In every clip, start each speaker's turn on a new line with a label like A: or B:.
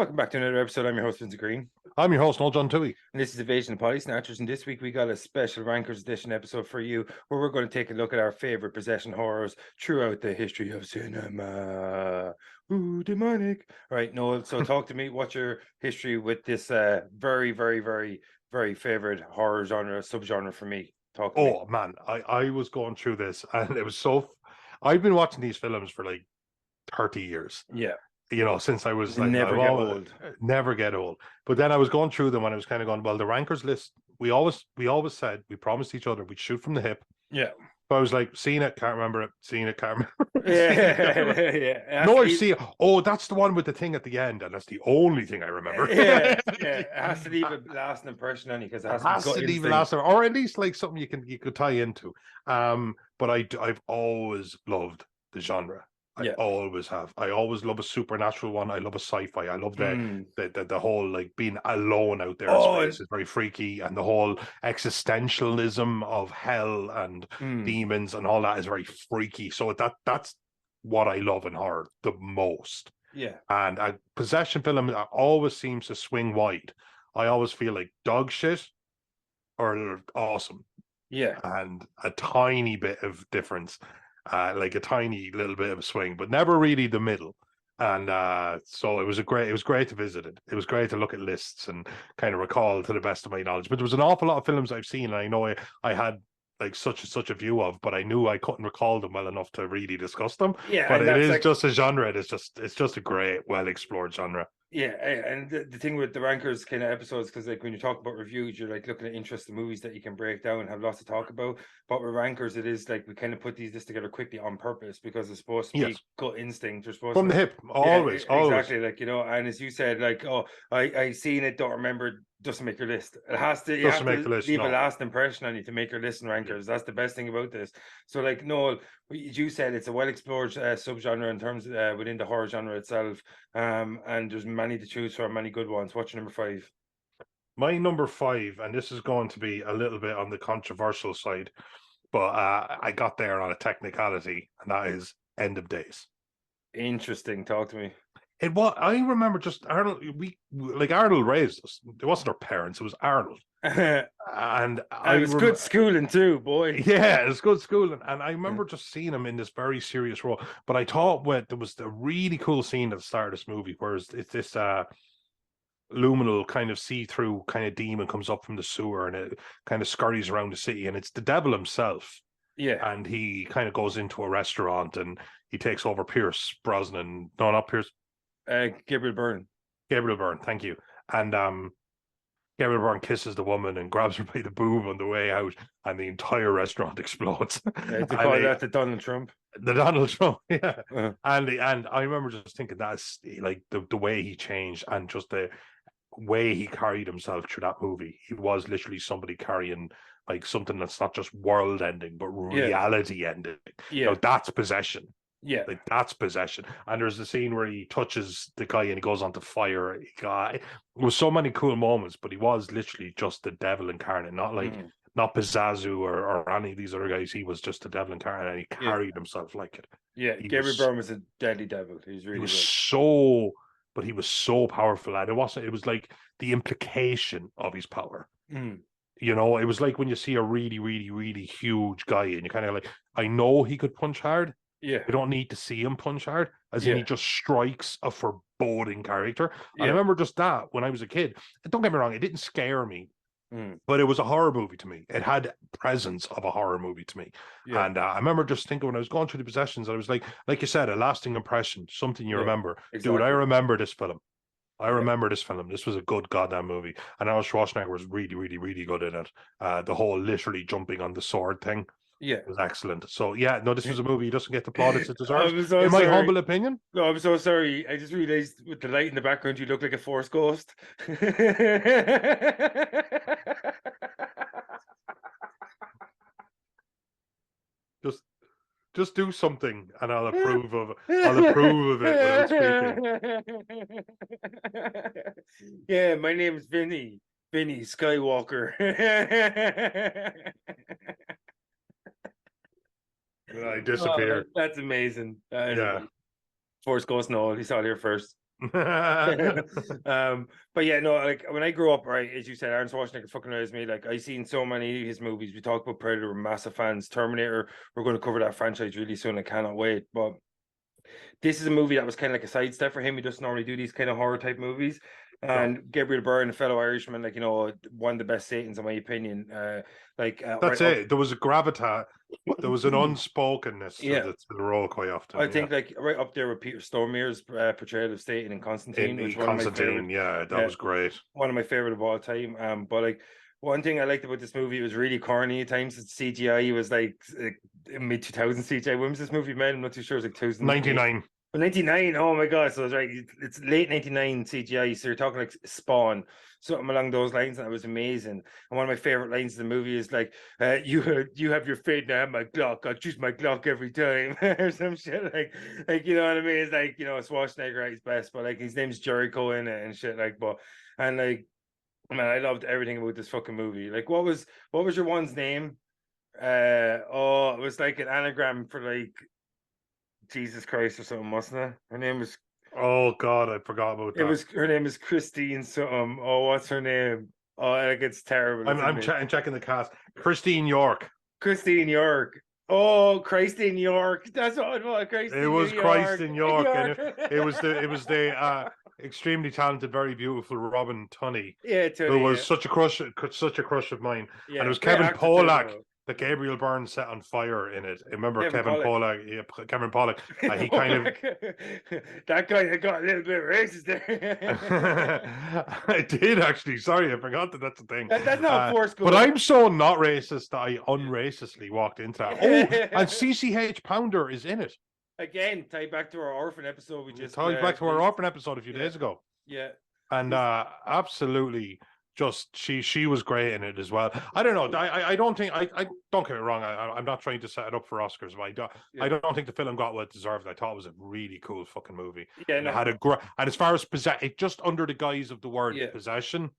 A: Welcome back to another episode. I'm your host, Vincent Green.
B: I'm your host, Noel John Tui.
A: And this is Invasion of Potty Snatchers. And this week we got a special Rankers Edition episode for you where we're going to take a look at our favorite possession horrors throughout the history of cinema. Ooh, demonic. All right, Noel, so talk to me. What's your history with this very, very, very, very favorite horror genre, subgenre for me? Talk to me.
B: Oh, man, I was going through this and it was so... I've been watching these films for like 30 years.
A: Yeah.
B: You know, since I was like...
A: Never get old.
B: Never get old. But then I was going through them and I was kind of going, well, the Rankers list, we always said, we promised each other we'd shoot from the hip.
A: Yeah.
B: But I was like, seeing it, can't remember it. Seeing it, can't remember
A: it.
B: Yeah. No, I see. Oh, that's the one with the thing at the end, and that's the only thing I remember.
A: yeah. It has to leave a lasting impression on you because it has to
B: leave a lasting, or at least like something you could tie into. But I've always loved the genre. I always have. I always love a supernatural one. I love a sci-fi. I love the whole like being alone out there in space is very freaky, and the whole existentialism of hell and demons and all that is very freaky. So that's what I love in horror the most.
A: Yeah.
B: And a possession film always seems to swing wide. I always feel like dog shit or awesome.
A: Yeah.
B: And a tiny bit of difference. Like a tiny little bit of a swing, but never really the middle. And so it was great to visit it. It was great to look at lists and kind of recall to the best of my knowledge. But there was an awful lot of films I've seen, and I know I had like such a view of, but I knew I couldn't recall them well enough to really discuss them.
A: Yeah,
B: but it is like, just a genre. It's just a great, well explored genre.
A: Yeah, and the thing with the Rankers kind of episodes, because like when you talk about reviews, you're like looking at interesting movies that you can break down and have lots to talk about. But with Rankers, it is like we kind of put these together quickly on purpose because it's supposed to be gut instinct. You're supposed
B: from the hip, always.
A: Exactly, like and as you said, like I seen it, don't remember. Doesn't make your list. It has to. You have to leave a last impression on you to make your list in Rankers. That's the best thing about this. So, like Noel, you said, it's a well explored subgenre in terms within the horror genre itself. And there's many to choose from, many good ones. What's your number 5?
B: My number 5, and this is going to be a little bit on the controversial side, but I got there on a technicality, and that is End of Days.
A: Interesting. Talk to me.
B: It was. I remember just Arnold. Arnold raised us. It wasn't our parents. It was Arnold, and
A: it was good schooling too, boy.
B: Yeah, it was good schooling, and I remember just seeing him in this very serious role. But I thought there was a really cool scene at the start of this movie, where it's this luminal kind of see-through kind of demon comes up from the sewer, and it kind of scurries around the city, and it's the devil himself.
A: Yeah,
B: and he kind of goes into a restaurant, and he takes over Pierce Brosnan. No, not Pierce.
A: Gabriel Byrne.
B: Gabriel Byrne, thank you. And Gabriel Byrne kisses the woman and grabs her by the boob on the way out, and the entire restaurant explodes.
A: They call that the Donald Trump.
B: The Donald Trump, yeah. And I remember just thinking that's like the way he changed, and just the way he carried himself through that movie. He was literally somebody carrying like something that's not just world ending, but reality ending.
A: Yeah,
B: now, that's possession.
A: Yeah,
B: like that's possession. And there's the scene where he touches the guy and he goes onto fire. It was so many cool moments, but he was literally just the devil incarnate, not like not Pizzazu or any of these other guys. He was just the devil incarnate, and he carried himself like it.
A: Yeah, Gabriel Byrne was a deadly devil. He
B: was so powerful, and it was like the implication of his power. You know, it was like when you see a really, really, really huge guy, and you kind of like, I know he could punch hard.
A: Yeah,
B: I don't need to see him punch hard, as in he just strikes a foreboding character. I remember just that when I was a kid. Don't get me wrong, it didn't scare me, but it was a horror movie to me. It had presence of a horror movie to me. And I remember just thinking when I was going through the possessions, I was like you said, a lasting impression, something you remember. Exactly. Dude, I remember this film. This was a good goddamn movie. And Arnold Schwarzenegger was really, really, really good in it. The whole literally jumping on the sword thing.
A: Yeah,
B: it was excellent. So this was a movie. He doesn't get the plaudits it deserves.
A: So
B: my humble opinion.
A: No, I'm so sorry. I just realized with the light in the background, you look like a Force ghost.
B: Just do something, and I'll approve of it without speaking.
A: Yeah, my name is Vinnie Skywalker.
B: I disappeared.
A: That's amazing. Force Ghost Noel. He saw it here first. But yeah, no, like when I grew up, right, as you said, Arnold Schwarzenegger fucking knows me. Like I seen so many of his movies. We talked about Predator, we're massive fans. Terminator, we're going to cover that franchise really soon. I cannot wait. But this is a movie that was kind of like a sidestep for him. He doesn't normally do these kind of horror type movies.
B: No,
A: And Gabriel Byrne, a fellow Irishman, like one of the best Satans in my opinion.
B: that's
A: Right up,
B: it. There was a gravitas, there was an unspokenness to
A: yeah.
B: the role quite often.
A: I
B: Yeah,
A: think like right up there with Peter Stormare's portrayal of Satan in Constantine,
B: in
A: which is one of my favorite.
B: Constantine, yeah, that
A: Yeah,
B: was great.
A: one of my favorite of all time. But like one thing I liked about this movie, it was really corny at times. It's CGI was like mid 2000 CGI. When was this movie made? I'm not too sure. It's like 2008.
B: 99.
A: 99. Oh my god! So it's right. It's late 99 CGI. So you're talking like Spawn, something along those lines, and it was amazing. And one of my favorite lines in the movie is like, "You have your fate, now I have my Glock. I'll choose my Glock every time," or some shit like you know what I mean? It's like Schwarzenegger at his best, but like his name's Jericho in it and shit like, but and like man, I loved everything about this fucking movie. Like, what was your one's name? It was like an anagram for like Jesus Christ or something, wasn't it? Her name was
B: Oh God, I forgot about that.
A: her name is Christine something. Oh, what's her name? Oh, like it's terrible.
B: I'm checking the cast. Christine York.
A: Christine York. Oh, Christine York. That's what it was.
B: It
A: Christine
B: was
A: New
B: Christ
A: York.
B: in York, and it was the extremely talented, very beautiful Robin Tunney,
A: Yeah,
B: who
A: Tony.
B: was such a crush of mine. And
A: Yeah,
B: it was
A: great
B: Kevin
A: actor too,
B: Pollak
A: though.
B: that Gabriel Byrne set on fire in it. Remember
A: Kevin
B: Kevin
A: Pollak.
B: Pollak? Yeah, Kevin Pollak. He kind of
A: that guy that got a little bit racist there.
B: I did actually. Sorry, I forgot that that's the thing.
A: That's not forced
B: But
A: good.
B: I'm so not racist that I unracistly walked into that. Oh, and CCH Pounder is in it.
A: Again, tie back to our orphan episode we just
B: Ties back to our orphan episode a few days ago.
A: Yeah.
B: And absolutely just she was great in it as well. I don't know. I don't think I don't get me wrong. I'm not trying to set it up for Oscars, but I don't think the film got what it deserved. I thought it was a really cool fucking movie.
A: Yeah,
B: and it had and as far as it just under the guise of the word possession,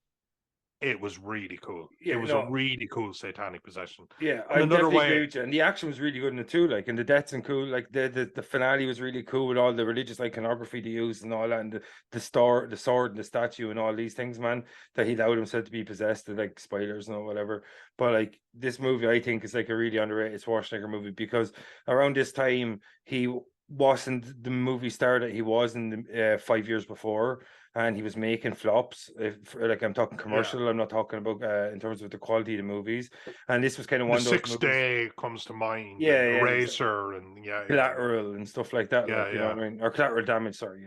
B: it was really cool.
A: Yeah,
B: it was a really cool satanic possession.
A: Yeah, I definitely agree with you. And the action was really good in it too. Like, and the deaths and cool. Like the finale was really cool with all the religious iconography they used and all that, and the sword, and the statue, and all these things, man. That he allowed himself to be possessed, like spoilers and whatever. But like this movie, I think is like a really underrated Schwarzenegger movie because around this time he wasn't the movie star that he was in the 5 years before, and he was making flops. Like I'm talking commercial, I'm not talking about in terms of the quality of the movies. And this was kind of one of those.
B: Sixth Day comes to mind.
A: Yeah,
B: Eraser and
A: Collateral and stuff like that.
B: Yeah,
A: like, you know what I mean, or Collateral Damage. Sorry.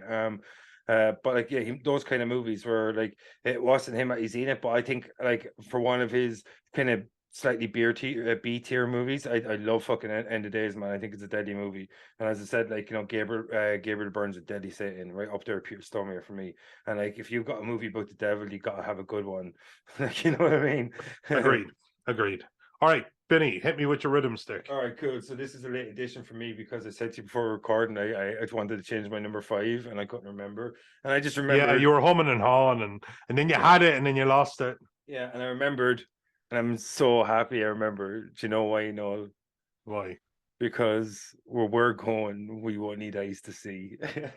A: But like those kind of movies were like it wasn't him at his zenith, but I think like for one of his kind of slightly B tier movies, I love fucking End of Days, man. I think it's a deadly movie, and as I said, like Gabriel Byrne's a deadly Satan, right up there, Peter Stormare for me. And like if you've got a movie about the devil, you got to have a good one. Like you know what I mean?
B: Agreed. All right, Vinnie, hit me with your rhythm stick.
A: All right, cool. So this is a late addition for me because I said to you before recording, I wanted to change my number 5 and I couldn't remember. And I just remembered.
B: Yeah, you were humming and hawing and then you had it and then you lost it.
A: Yeah, and I remembered, and I'm so happy I remember. Do you know why, Noel?
B: Why?
A: Because where we're going, we won't need eyes to see. Man,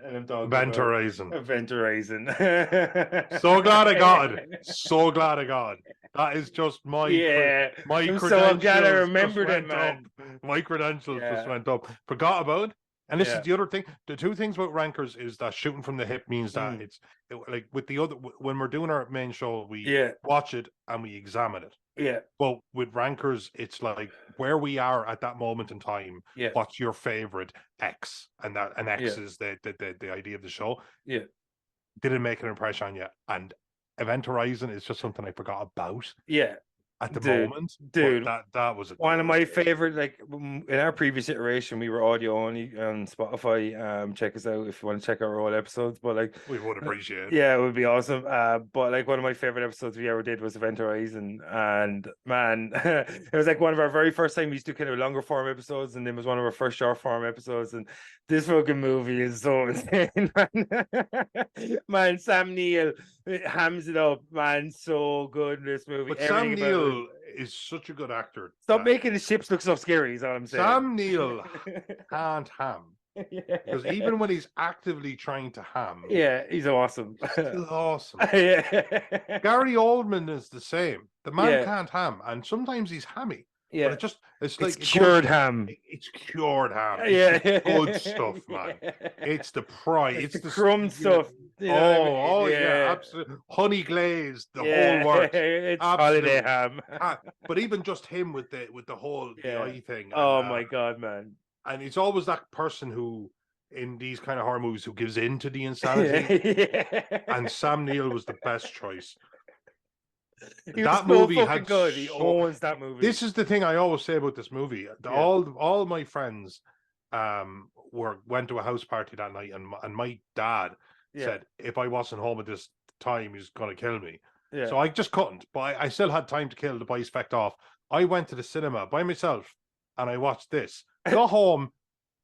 A: and I'm talking
B: Event Horizon.
A: Event Horizon.
B: So glad I got it. So glad I got it. That is just my
A: I'm so glad I remembered it, man.
B: My credentials just went up. Forgot about it. And this is the other thing. The two things about rankers is that shooting from the hip means that like with the other, when we're doing our main show, we watch it and we examine it.
A: Yeah.
B: Well, with rankers, it's like where we are at that moment in time.
A: Yeah.
B: What's your favorite X? And X is the idea of the show.
A: Yeah.
B: Didn't make an impression on you. And Event Horizon is just something I forgot about.
A: Yeah.
B: At the moment,
A: dude,
B: that was
A: one of my favorite. Like in our previous iteration, we were audio only on Spotify. Check us out if you want to check out our old episodes. But like,
B: we would appreciate it.
A: Yeah, it would be awesome. But like one of my favorite episodes we ever did was Event Horizon, and man, it was like one of our very first time we used to do kind of longer form episodes, and it was one of our first short form episodes. And this fucking movie is so insane, man. Man, Sam Neill hams it up, man. So good in this movie.
B: But Sam Neill is such a good actor.
A: Stop making the ships look so scary, is all I'm saying.
B: Sam Neill can't ham. Because even when he's actively trying to ham,
A: yeah, he's awesome.
B: he's still awesome.
A: yeah,
B: Gary Oldman is the same. The man
A: yeah,
B: can't ham, and sometimes he's hammy.
A: yeah.
B: But it's
A: It's
B: like it goes.
A: cured ham.
B: It's cured ham. It's
A: Yeah,
B: the good stuff, man. It's the pride.
A: it's the
B: It's the
A: crumb stuff. You know what I mean?
B: oh yeah,
A: Yeah,
B: absolutely. Honey glazed, the whole
A: yeah.
B: works.
A: It's holiday
B: Absolutely.
A: ham.
B: But even just him with the whole the
A: Yeah.
B: eye thing,
A: Oh my god, man.
B: and it's always that person who in these kind of horror movies who gives in to the insanity.
A: Yeah.
B: And Sam Neill was the best choice.
A: He was
B: That
A: so
B: movie
A: fucking
B: had
A: good. He
B: so.
A: owns that movie.
B: This is the thing I always say about this movie.
A: Yeah.
B: All my friends went to a house party that night, and my dad said if I wasn't home at this time, he's gonna kill me.
A: Yeah.
B: So I just couldn't, but I still had time to kill the boys fecked off. I went to the cinema by myself and I watched this. Got home,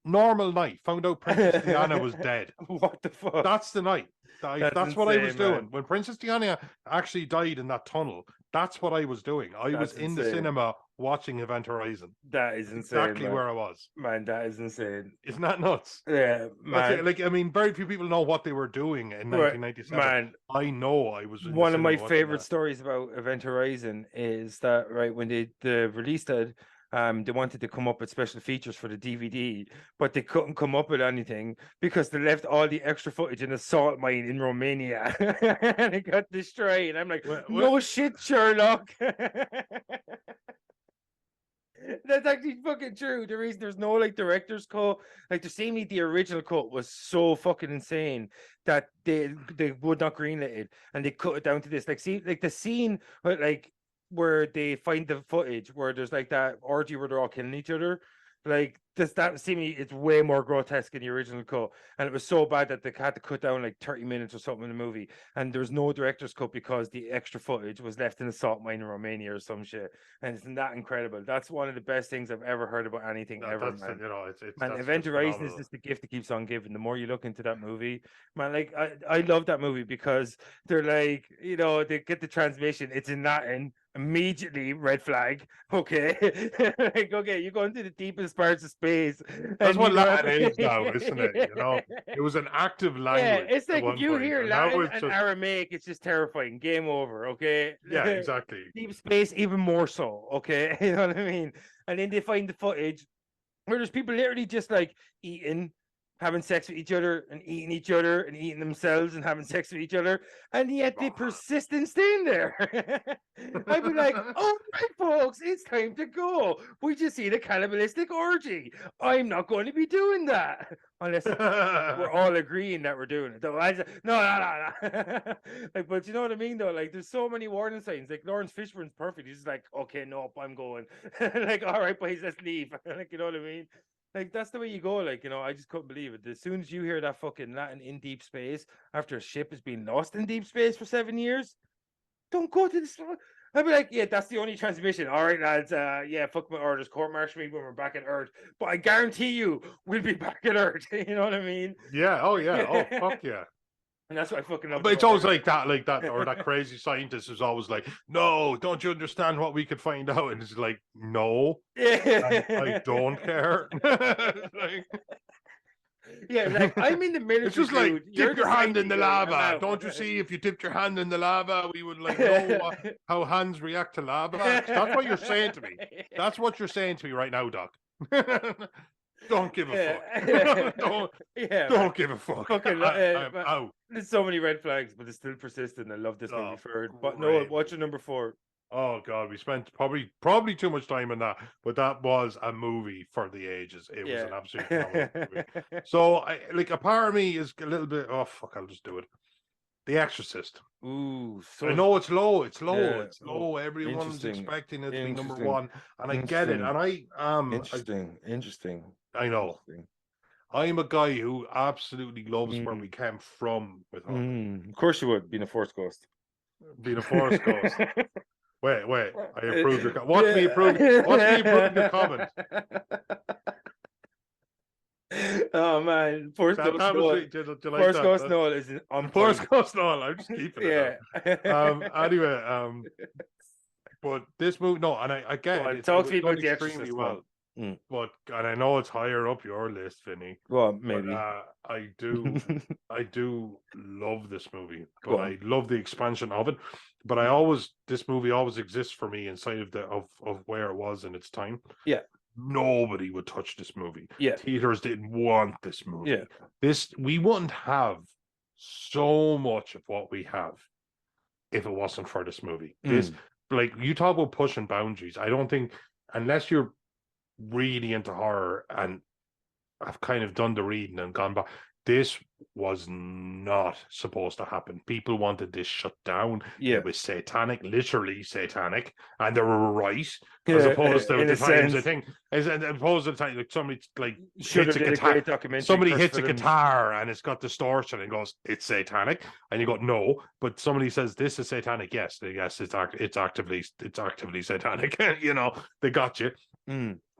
B: normal night, found out Princess Diana was dead.
A: What the fuck?
B: That's the night. That's what I was doing. When Princess Diana actually died in that tunnel, that's what I was doing. I was in the cinema watching Event Horizon.
A: That is insane.
B: Exactly where I was.
A: Man, that is insane.
B: Isn't that nuts?
A: Yeah, man.
B: Like, I mean, very few people know what they were doing in 1997.
A: Man,
B: I know I was in
A: one of my favorite stories about Event Horizon is that when they released it, they wanted to come up with special features for the DVD, but they couldn't come up with anything because they left all the extra footage in a salt mine in Romania and it got destroyed. And I'm like, no shit, Sherlock. That's actually fucking true. The reason there's no director's cut, they're saying the original cut was so fucking insane that they would not greenlit it and they cut it down to this. The scene where they find the footage where there's that orgy where they're all killing each other. That seemingly it's way more grotesque in the original cut, and it was so bad that they had to cut down 30 minutes or something in the movie, and there's no director's cut because the extra footage was left in a salt mine in Romania or some shit. And isn't that incredible? That's one of the best things I've ever heard about anything ever, man. And Event Horizon is just the gift that keeps on giving. The more you look into that movie, man, I love that movie because they're they get the transmission, it's in Latin. Immediately red flag. Okay. Okay, you're going to the deepest parts of space.
B: That's what Latin is now, isn't it? It was an active language.
A: Yeah, it's if you hear Latin and Aramaic, it's just terrifying. Game over, okay?
B: Yeah, exactly.
A: Deep space, even more so, okay? You know what I mean? And then they find the footage where there's people literally just eating, having sex with each other and eating themselves and having sex with each other, and yet they persist in staying there. I'd be like, all right, folks, it's time to go. We just seen a cannibalistic orgy. I'm not going to be doing that unless we're all agreeing that we're doing it. No. But you know what I mean, though? There's so many warning signs. Lawrence Fishburne's perfect. He's like, okay, nope, I'm going. All right, boys, let's leave. You know what I mean? That's the way you go. I just couldn't believe it. As soon as you hear that fucking Latin in deep space after a ship has been lost in deep space for 7 years, don't go to the. I'd be like, yeah, that's the only transmission. All right, lads. Yeah, fuck my orders. Court martial me when we're back at Earth. But I guarantee you, we'll be back at Earth. You know what I mean?
B: Yeah. Oh yeah. Oh fuck yeah.
A: And that's what I fucking love.
B: But it's always like that, or that crazy scientist is always like, no, don't you understand what we could find out? And it's like, no, I don't care.
A: Yeah, I'm in the military.
B: It's just dip your hand in the lava. Don't you see? If you dipped your hand in the lava, we would know how hands react to lava. That's what you're saying to me. That's what you're saying to me right now, Doc. Don't give a fuck. Don't give a fuck.
A: Okay,
B: I'm out.
A: There's so many red flags, but it's still persistent. I love this movie for it. But Noel, what's your number 4?
B: Oh God, we spent probably too much time on that, but that was a movie for the ages. It was an absolute phenomenal movie. So, a part of me is a little bit. Oh fuck, I'll just do it. The Exorcist.
A: Ooh,
B: I know it's low. It's low. Everyone's expecting it to be number 1, and I get it. And I
A: interesting.
B: I know. I'm a guy who absolutely loves where we came from with horror.
A: Of course you would, being a Force Ghost.
B: Being a Force Ghost. Wait. I approve your comment. Watch me approve your comment.
A: Oh man, Force Ghost Noel is on
B: Force Ghost Noel. I'm just keeping it. Anyway, but this movie, no, and I get it.
A: Talk to me about the Exorcist.
B: Well. but and I know it's higher up your list, Vinny.
A: Well,
B: But
A: maybe.
B: I do love this movie,
A: Go
B: but
A: on.
B: I love the expansion of it. But this movie always exists for me inside of of where it was in its time.
A: Yeah.
B: Nobody would touch this movie.
A: Yeah.
B: Theaters didn't want this movie.
A: Yeah.
B: We wouldn't have so much of what we have if it wasn't for this movie. This, like, you talk about pushing boundaries. I don't think, unless you're really into horror and I've kind of done the reading and gone back, this was not supposed to happen. People wanted this shut down.
A: Yeah.
B: It was satanic, literally satanic, and they were right.
A: Yeah,
B: As opposed to
A: in
B: the
A: a
B: times,
A: sense.
B: I think, as opposed to the time, like somebody like
A: Should
B: hits
A: have
B: a
A: did a
B: guitar,
A: great documentary.
B: somebody
A: Curse
B: hits a
A: films.
B: guitar and it's got distortion and goes, "It's satanic," and you go, "No," but somebody says this is satanic. Yes, it's actively satanic. You know, they got you.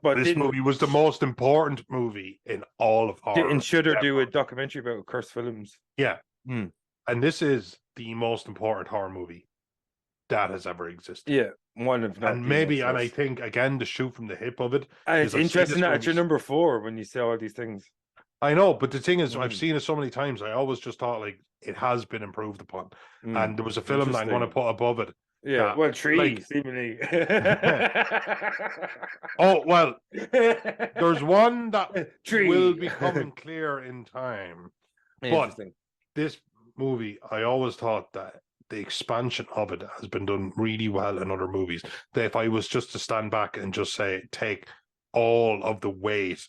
A: But
B: This movie was the most important movie in all of horror.
A: Didn't Shudder do a documentary about cursed films?
B: Yeah. And this is the most important horror movie that has ever existed.
A: Yeah, one of not.
B: And maybe, and I think, again, the shoot from the hip of it.
A: And it's interesting that it's your number 4 when you say all these things.
B: I know, but the thing is, I've seen it so many times, I always just thought, like, it has been improved upon. And there was a film that I'm going to put above it.
A: Yeah, well, Tree, seemingly.
B: Oh, well, there's one that will be coming clear in time. But this movie, I always thought that the expansion of it has been done really well in other movies. That if I was just to stand back and just say, take all of the weight,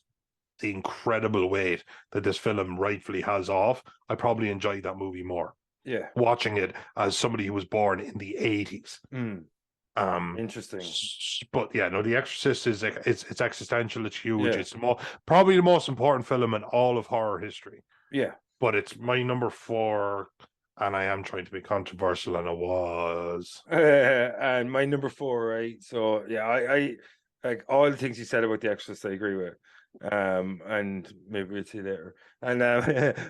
B: the incredible weight that this film rightfully has off, I probably enjoyed that movie more.
A: Yeah,
B: watching it as somebody who was born in the 80s.
A: Interesting.
B: But yeah, no, The Exorcist is it's existential, it's huge, it's probably the most important film in all of horror history.
A: Yeah,
B: but it's my number 4, and I am trying to be controversial, and I was.
A: And my number 4, right? So yeah, I like all the things you said about The Exorcist, I agree with. And maybe we'll see later. And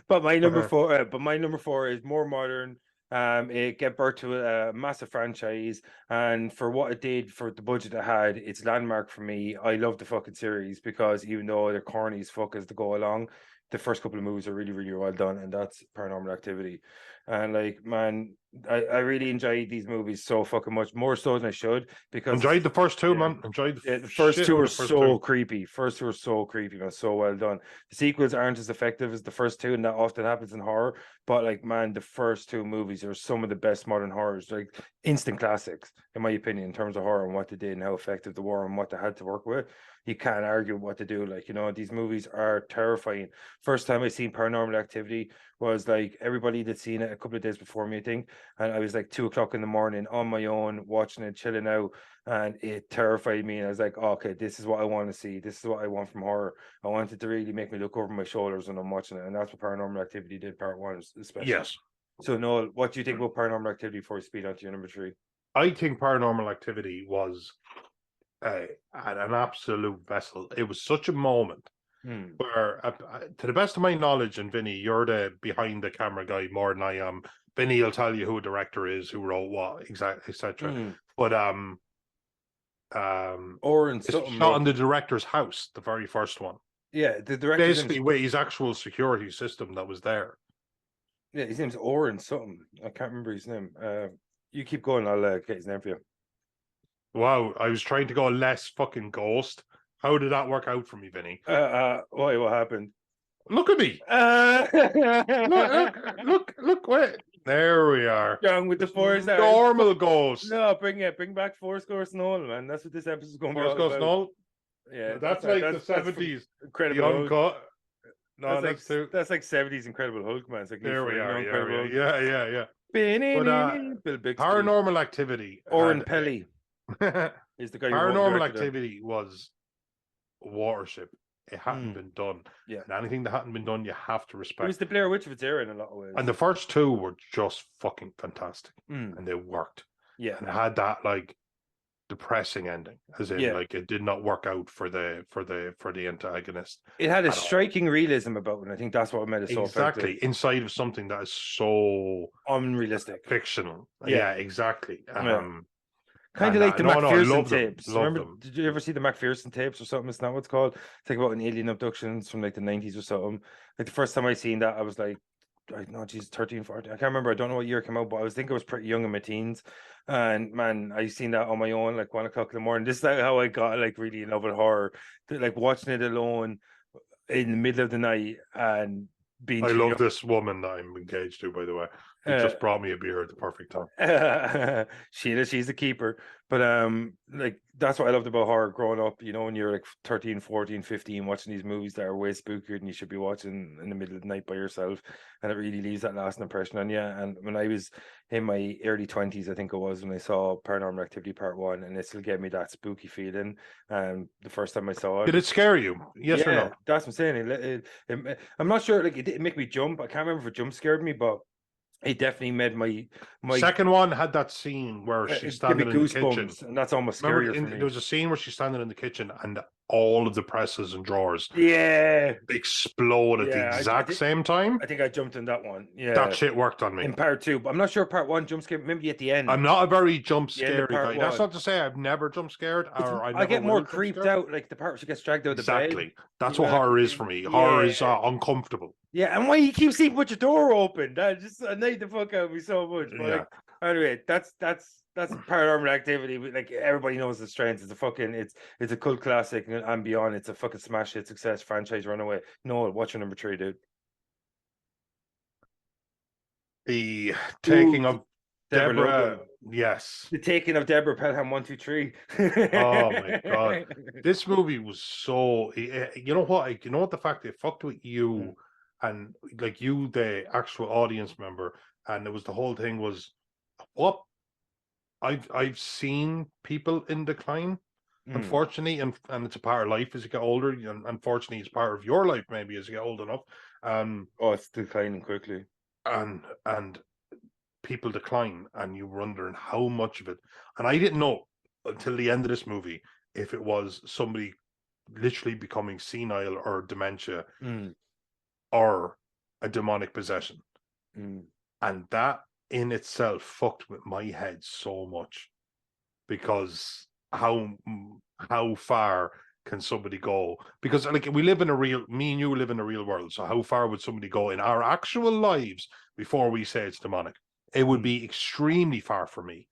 A: but my number 4 is more modern. It gave birth to a massive franchise, and for what it did for the budget it had, it's landmark for me. I love the fucking series because even though they're corny as fuck as they go along, the first couple of movies are really, really well done, and that's Paranormal Activity. And like, man, I really enjoyed these movies so fucking much, more so than I should, because
B: enjoyed the first two, man. Enjoyed
A: the first two are so creepy. First two are so creepy, man, so well done. The sequels aren't as effective as the first two, and that often happens in horror. But like, man, the first two movies are some of the best modern horrors, like instant classics, in my opinion, in terms of horror and what they did and how effective they were and what they had to work with. You can't argue what to do. Like, you know, these movies are terrifying. First time I seen Paranormal Activity was like everybody that's seen it a couple of days before me, I think. And I was like 2 o'clock in the morning on my own, watching it, chilling out. And it terrified me. And I was like, oh, okay, this is what I want to see. This is what I want from horror. I wanted to really make me look over my shoulders when I'm watching it. And that's what Paranormal Activity did, part 1, especially.
B: Yes.
A: So, Noel, what do you think about Paranormal Activity before we speed on to your number 3?
B: I think Paranormal Activity was an absolute vessel. It was such a moment where, to the best of my knowledge, and Vinny, you're the behind the camera guy more than I am. Vinny will tell you who a director is, who wrote what, exactly, etc. But
A: or in
B: it's shot in the director's house, the very first one.
A: Yeah, the director
B: basically with his actual security system that was there.
A: Yeah, his name's Oren something. I can't remember his name. You keep going, I'll get his name for you.
B: Wow, I was trying to go less fucking ghost. How did that work out for me, Vinny?
A: Why? What happened?
B: Look at me. Look, wait. There we are.
A: Young with the force.
B: Normal ghost.
A: No, bring back Fourscore Noel, man. That's what this episode's going to be
B: about. Noel?
A: Yeah,
B: that's like the 70s.
A: Incredible
B: Hulk. No,
A: that's like 70s Incredible Hulk, man. It's like
B: there we are. Yeah.
A: Bill
B: Paranormal Activity.
A: Oren Pelly is the guy.
B: Paranormal Activity was a watership. It hadn't been done.
A: Yeah.
B: And anything that hadn't been done, you have to respect.
A: It was the Blair Witch of its era in a lot of ways.
B: And the first two were just fucking fantastic. And they worked.
A: Yeah.
B: And it had that like depressing ending, as in like it did not work out for the antagonist.
A: It had a striking realism about it, and I think that's what made it so
B: effective. Inside of something that is so
A: unrealistic.
B: Fictional. Yeah, exactly.
A: Kind of
B: And
A: like the
B: no, I
A: McPherson
B: love them,
A: tapes.
B: love
A: Remember,
B: them.
A: did you ever see the McPherson tapes or something? It's not what it's called. It's like about an alien abductions from like the 90s or something. Like the first time I seen that, I was like, I know, geez, 13, 14. I can't remember. I don't know what year it came out, but I think I was pretty young in my teens. And man, I seen that on my own, like 1 o'clock in the morning. This is like how I got like really in love with horror. Like watching it alone in the middle of the night and being
B: I
A: too
B: love
A: young.
B: this woman that I'm engaged to, by the way. It
A: Uh,
B: just brought me a beer at the perfect time.
A: she's the keeper. But like that's what I loved about horror growing up, you know, when you're like 13, 14, 15, watching these movies that are way spookier than you should be watching in the middle of the night by yourself. And it really leaves that lasting impression on you. And when I was in my early 20s, I think it was when I saw Paranormal Activity Part One, and it still gave me that spooky feeling. The first time I saw it.
B: Did it scare you? Yes or
A: Yeah,
B: no?
A: that's what I'm saying. I'm not sure, like it didn't make me jump. I can't remember if it jump scared me, but it definitely made my
B: Second one had that scene where she's
A: it gave me
B: standing in the kitchen.
A: goosebumps, and that's almost
B: Remember,
A: scarier for
B: there
A: me.
B: was a scene where she's standing in the kitchen and all of the presses and drawers
A: Yeah,
B: explode at the
A: yeah.
B: exact same time.
A: I think I jumped in that one.
B: That
A: Yeah,
B: shit worked on me.
A: in part two, but I'm not sure part one jump scare. Maybe at the end,
B: I'm not a very jump
A: the end of
B: scary
A: part
B: guy. That's
A: one.
B: not to say I've never jump scared or I
A: I
B: never
A: get more
B: will jump
A: creeped
B: scare.
A: out, like the part where she gets dragged out of the bed.
B: Exactly. That's
A: You
B: what
A: know what I
B: horror is for
A: mean?
B: me. Horror is
A: Yeah,
B: uncomfortable.
A: yeah. And why you keep sleeping with your door open? That just annoyed the fuck out of me so much. But
B: Yeah.
A: like, anyway, that's Paranormal Activity. Like everybody knows the strengths. It's a fucking it's a cult classic and beyond. It's a fucking smash hit success franchise runaway. Noel, what's your number three, dude?
B: The
A: Ooh,
B: taking of
A: Deborah
B: Deborah.
A: Logan.
B: Yes.
A: The taking of Deborah Pelham 1, 2, 3.
B: Oh my god, this movie was so. You know what? You know what? The fact they fucked with you,
A: Mm,
B: and like you, the actual audience member, and it was the whole thing was what I've seen people in decline.
A: mm.
B: Unfortunately, and it's a part of life as you get older. And unfortunately, it's part of your life maybe as you get old enough.
A: Oh, it's declining quickly.
B: And people decline, and you're wondering how much of it. And I didn't know until the end of this movie if it was somebody literally becoming senile or dementia
A: Mm,
B: or a demonic possession.
A: mm,
B: And that in itself fucked with my head so much because how far can somebody go? Because like we live in a real, me and you live in a real world. So how far would somebody go in our actual lives before we say it's demonic? It would
A: mm.
B: be extremely far for me,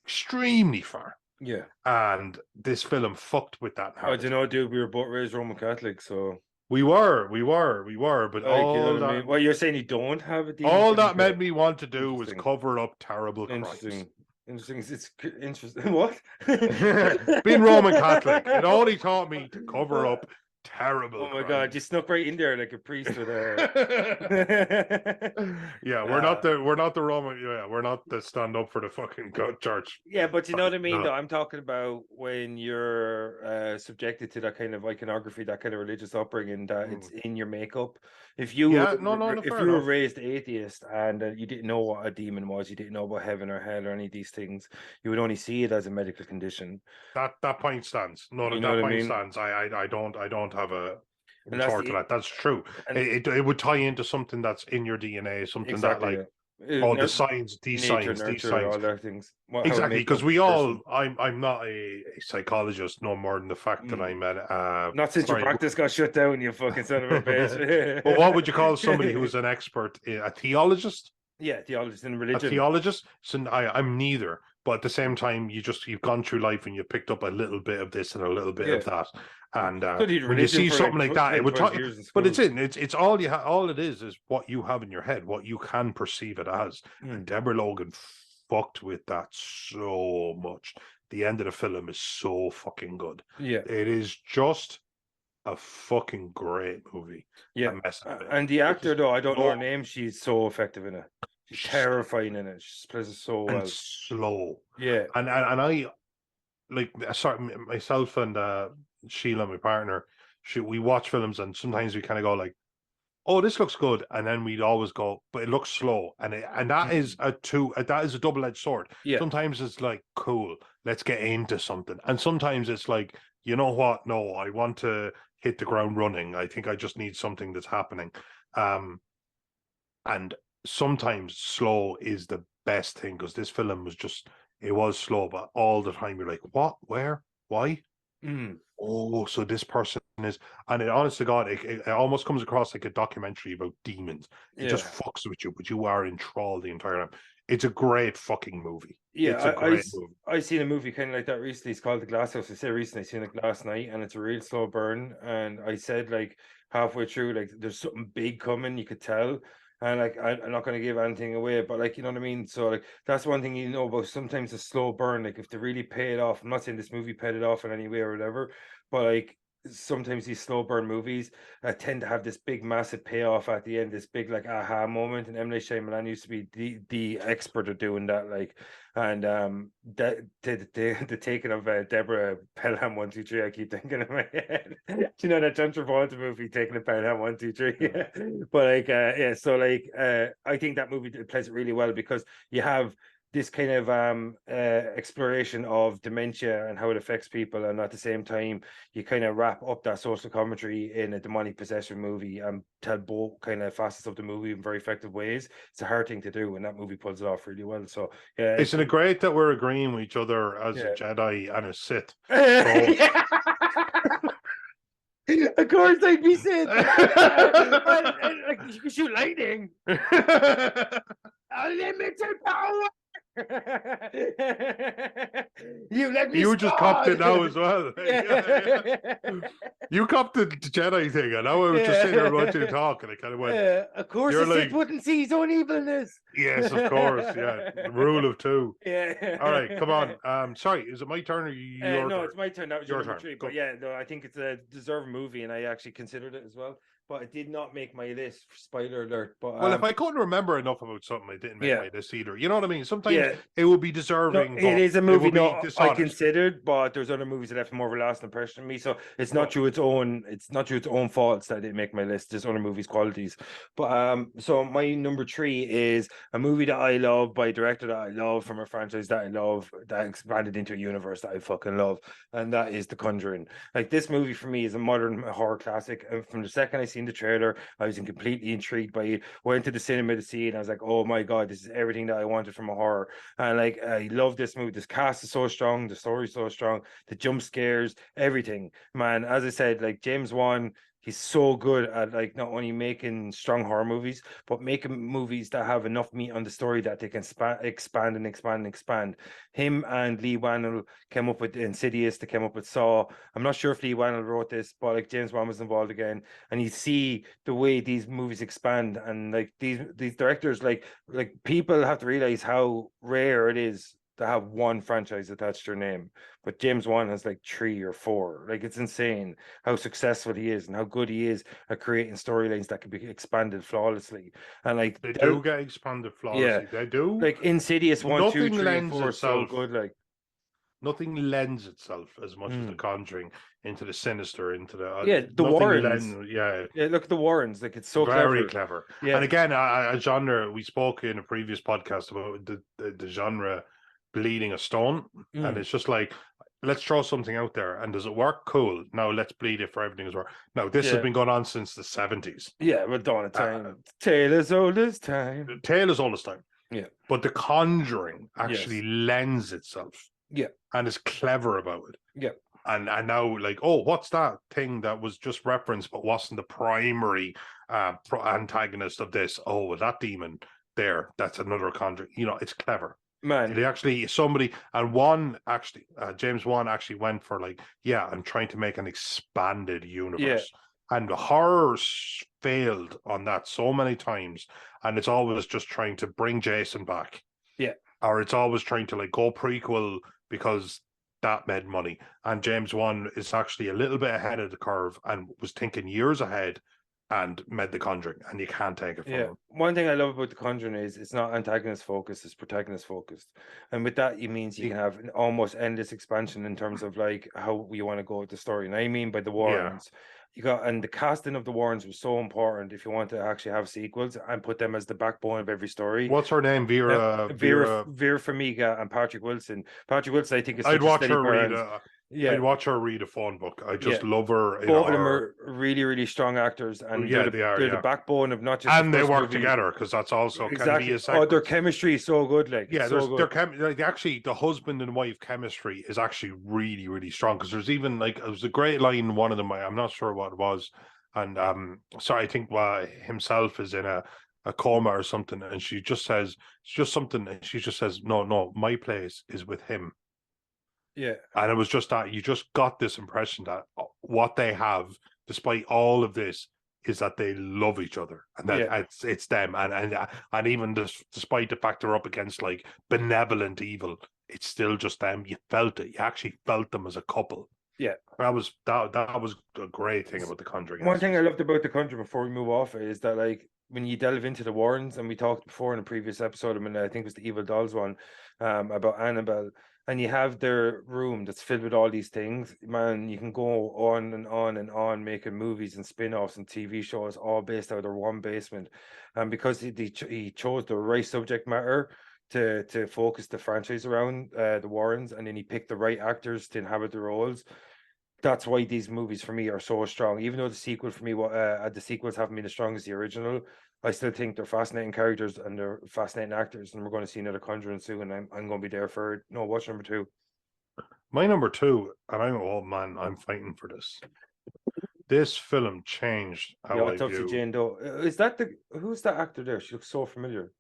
B: extremely far.
A: Yeah.
B: And this film fucked with that
A: I don't
B: hard.
A: know, dude. We were both raised Roman Catholic, so
B: But
A: like you know what I mean. Well, you're saying you don't have a demon
B: all
A: thing?
B: that
A: Okay.
B: made me want to do was
A: Interesting.
B: cover up terrible crimes.
A: Interesting. Interesting. It's interesting. What?
B: Being Roman Catholic, it only taught me to cover
A: Uh,
B: up terrible
A: oh my God, you
B: crimes.
A: snuck right in there like a priest with a.
B: Yeah,
A: uh,
B: we're not the Roman. Yeah, we're not the stand up for the fucking God church.
A: Yeah, but you know what I mean,
B: No.
A: though. I'm talking about when you're subjected to that kind of iconography, that kind of religious upbringing, that it's in your makeup.
B: Yeah, no,
A: If
B: fair
A: you were
B: enough.
A: raised atheist and you didn't know what a demon was, you didn't know about heaven or hell or any of these things, you would only see it as a medical condition.
B: That point stands. No,
A: You know
B: that
A: what I
B: point
A: mean?
B: stands. I don't have a
A: And that's
B: retort to
A: the
B: that. That's true.
A: and
B: It would tie into something that's in your DNA, something that
A: exactly
B: like
A: yeah.
B: oh
A: Uh, nature,
B: these
A: nurture,
B: signs.
A: all that things. How it
B: Exactly,
A: makes up
B: because
A: a
B: we all
A: person.
B: I'm not a psychologist no more than the fact that
A: Mm.
B: I'm at
A: Not since your
B: sorry.
A: practice got shut down, you fucking son of a
B: But what would you call somebody
A: bitch.
B: who's an expert, a theologist?
A: Yeah, theologists in
B: A
A: religion.
B: theologist? So I'm neither. But at the same time, you've gone through life and you picked up a little bit of this and a little bit
A: Yeah.
B: of that. And
A: Studied
B: when you
A: religion
B: see
A: for like
B: something like that, it
A: 10,
B: would
A: 12
B: talk.
A: years in
B: But
A: school.
B: it's all you all it is what you have in your head, what you can perceive it as. And
A: Mm.
B: Deborah Logan fucked with that so much. The end of the film is so fucking good.
A: Yeah.
B: It is just a fucking great movie.
A: Yeah.
B: A mess of it.
A: And the
B: It
A: actor,
B: is
A: though, I don't know her
B: so
A: name. She's so effective in it. She's terrifying in it. She plays it so
B: and
A: well.
B: slow.
A: Yeah.
B: And I like sorry myself and Sheila, my partner, we watch films and sometimes we kind of go like, oh, this looks good, and then we'd always go, but it looks slow, and that is
A: Mm.
B: that is a double-edged sword.
A: Yeah.
B: Sometimes it's like cool, let's get into something, and sometimes it's like, you know what, no, I want to hit the ground running. I think I just need something that's happening. um and sometimes slow is the best thing because this film was just it was slow, but all the time you're like, what, where, why?
A: Mm.
B: Oh, so this person is, and it honest to God, it almost comes across like a documentary about demons. It just
A: Yeah.
B: fucks with you, but you are enthralled the entire time. It's a great fucking movie.
A: Yeah,
B: It's a great movie.
A: I seen a movie kind of like that recently. It's called The Glass House. I said recently, I seen it last night, and it's a real slow burn. And I said like halfway through, like there's something big coming. You could tell, and like I'm not going to give anything away, but like you know what I mean. So like that's one thing you know about sometimes a slow burn. Like if they really pay it off, I'm not saying this movie paid it off in any way or whatever, but like sometimes these slow burn movies tend to have this big massive payoff at the end, this big like aha moment. And M. Night Shyamalan used to be the expert at doing that, like. And that the taking of Deborah Pelham 123, I keep thinking in my head. Do you know that John Travolta movie, Taking a Pelham 123? Yeah. But like yeah, so like I think that movie plays it really well because you have this kind of exploration of dementia and how it affects people, and at the same time you kind of wrap up that social commentary in a demonic possession movie and tell both kind of facets of the movie in very effective ways. It's a hard thing to do, and that movie pulls it off really well. So yeah,
B: Isn't it great that we're agreeing with each other as a
A: yeah.
B: Jedi and a Sith?
A: Of course, I'd be Sith. Like you can shoot lightning. Unlimited power. You let me.
B: You just copped it now as well. You copped the Jedi thing, and now I was just sitting there watching you talk, and I kind of went,
A: of course,
B: you're
A: the Sith
B: like,
A: wouldn't see his own evilness.
B: yes, of course, yeah. The rule of two.
A: Yeah.
B: All right, come on. Sorry, is it my turn or your
A: no,
B: turn?
A: it's my turn. That was your number
B: turn.
A: 3.
B: Go.
A: But yeah, no, I think it's a deserved movie, and I actually considered it as well. But it did not make my list. Spoiler alert. But
B: Well, if I couldn't remember enough about something, it didn't make my list either. You know what I mean? Sometimes it would be
A: no,
B: deserving,
A: it
B: but
A: is a
B: it
A: movie.
B: would be
A: No, I
B: dishonest.
A: considered, but there's other movies that left more of a lasting impression on me. So it's not through its own. It's not through its own faults that it didn't make my list. There's other movies' qualities. But so my number 3 is a movie that I love by a director that I love from a franchise that I love that expanded into a universe that I fucking love, and that is The Conjuring. Like this movie for me is a modern horror classic, and from the second I seen the trailer, I was completely intrigued by it. Went to the cinema to see it, and I was like, oh my god, this is everything that I wanted from a horror. And like I love this movie. This cast is so strong, the story's so strong, the jump scares, everything. Man, as I said, like James Wan, he's so good at like not only making strong horror movies, but making movies that have enough meat on the story that they can expand and expand and expand. Him and Lee Wannell came up with Insidious, they came up with Saw. I'm not sure if Lee Wannell wrote this, but like James Wan was involved again. And you see the way these movies expand, and like these directors, like people have to realize how rare it is to have one franchise attached to their name. But James Wan has like 3 or 4. Like it's insane how successful he is and how good he is at creating storylines that can be expanded flawlessly. And like
B: they do get expanded flawlessly.
A: yeah,
B: They do.
A: like Insidious 1, 2,
B: Nothing
A: 3, and
B: lends
A: 4 is so
B: itself.
A: good. Like
B: nothing lends itself as much as The Conjuring into the sinister, into the
A: the Warrens. Look at the Warrens. Like it's so
B: very
A: clever.
B: Yeah, and again, a genre we spoke in a previous podcast about the genre bleeding a stone, and it's just like, let's throw something out there, and does it work? Cool. Now let's bleed it for everything as well. Now this has been going on since the 70s.
A: Yeah, but dawn of time. Tale as old as time.
B: Tale as old as time.
A: Yeah,
B: but The Conjuring actually lends itself.
A: Yeah,
B: and is clever about it.
A: Yeah.
B: And now, like, oh, what's that thing that was just referenced but wasn't the primary antagonist of this? Oh, well, that demon there, that's another Conjuring. You know, it's clever.
A: Man.
B: They actually, somebody, and one actually, James Wan actually went for like, I'm trying to make an expanded universe. And the horrors failed on that so many times. And it's always just trying to bring Jason back.
A: Yeah.
B: Or it's always trying to like go prequel because that made money. And James Wan is actually a little bit ahead of the curve and was thinking years ahead and made The Conjuring, and you can't take it from him.
A: One thing I love about The Conjuring is it's not antagonist focused, it's protagonist focused. And with that, it means you can have an almost endless expansion in terms of like how you want to go with the story. And I mean by the Warrens. And the casting of the Warrens was so important if you want to actually have sequels and put them as the backbone of every story.
B: What's her name? Vera
A: Farmiga and Patrick Wilson. Patrick Wilson, I think, is
B: I'd watch her
A: Yeah,
B: I'd watch her read a phone book. I
A: yeah.
B: just love her in
A: Both of them
B: horror.
A: are really, really strong actors, and
B: Yeah, they are.
A: they're the
B: Yeah,
A: backbone of not just the
B: and they
A: first
B: work
A: movie.
B: together because that's also can be
A: Exactly.
B: a
A: Oh, their
B: segment.
A: chemistry is so good. Like it's
B: Yeah,
A: so good.
B: like actually the husband and wife chemistry is actually really really strong because there's even like it was a great line in one of them. I'm not sure what it was, and sorry, I think himself is in a coma or something, and she just says it's just something. She just says no, my place is with him.
A: Yeah,
B: And it was just that you just got this impression that what they have, despite all of this, is that they love each other and that
A: yeah,
B: it's them. And even despite the fact they're up against like benevolent evil, it's still just them. You felt it. You actually felt them as a couple.
A: yeah.
B: That was a great thing about the Conjuring.
A: One thing I loved about The Conjuring before we move off it is that like when you delve into the Warrens, and we talked before in a previous episode, I mean, I think it was the Evil Dolls one, about Annabelle, and you have their room that's filled with all these things, man, you can go on and on and on making movies and spin-offs and TV shows all based out of their one basement. And because he chose the right subject matter to focus the franchise around, the Warrens, and then he picked the right actors to inhabit the roles. That's why these movies for me are so strong. Even though the sequel for me, the sequels haven't been as strong as the original, I still think they're fascinating characters and they're fascinating actors. And we're going to see another Conjuring soon. And I'm going to be there for it. No, watch number two.
B: My number two, and I'm oh man, I'm fighting for this. This film changed
A: The
B: how I
A: Autopsy
B: view.
A: Jane Doe. Is that who's that actor there? She looks so familiar.